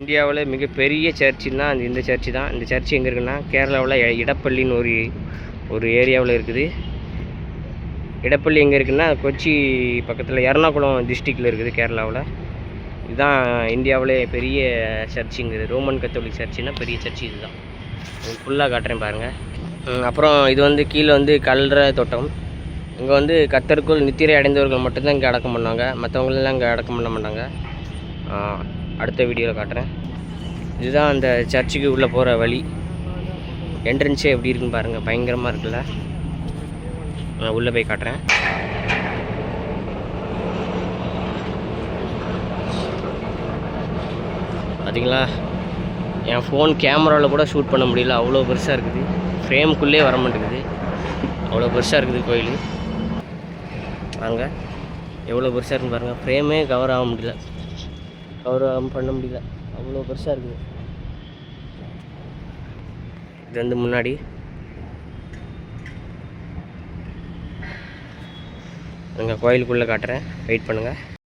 இந்தியாவில் மிகப்பெரிய சர்ச்சுன்னா இந்த சர்ச்சு தான். இந்த சர்ச்சு எங்கே இருக்குன்னா கேரளாவில் இடப்பள்ளின்னு ஒரு ஏரியாவில் இருக்குது. இடப்பள்ளி எங்கே இருக்குன்னா கொச்சி பக்கத்தில் எர்ணாகுளம் டிஸ்ட்ரிக்டில் இருக்குது கேரளாவில். இதுதான் இந்தியாவிலே பெரிய சர்ச்சுங்கிறது. ரோமன் கத்தோலிக் சர்ச்சுன்னா பெரிய சர்ச்சு இதுதான். ஃபுல்லாக காட்டுறேன் பாருங்கள். அப்புறம் இது கீழே கல்ற தோட்டம். இங்கே கத்தருக்குள் நித்திரை அடைந்தவர்கள் மட்டும்தான் இங்கே அடக்கம் பண்ணுவாங்க. மற்றவங்களெல்லாம் இங்கே அடக்கம் பண்ண மாட்டாங்க. அடுத்த வீடியோவில் காட்டுறேன். இதுதான் அந்த சர்ச்சுக்கு உள்ளே போகிற வழி. என்ட்ரன்ஸே எப்படி இருக்குன்னு பாருங்கள், பயங்கரமாக இருக்குல்ல. நான் உள்ளே போய் காட்டுறேன். பார்த்தீங்களா, என் ஃபோன் கேமராவில் கூட ஷூட் பண்ண முடியல, அவ்வளோ பெருசாக இருக்குது. ஃப்ரேமுக்குள்ளே வர மாட்டேங்குது, அவ்வளோ பெருசாக இருக்குது கோயில். வாங்க, எவ்வளோ பெருசாக இருக்குன்னு பாருங்கள். ஃப்ரேமே கவர் ஆக முடியல, பண்ண முடியல, அவ்வளோ பெருசாக இருக்குது. இது முன்னாடி எங்கள் கோயிலுக்குள்ளே காட்டுறேன், வெயிட் பண்ணுங்கள்.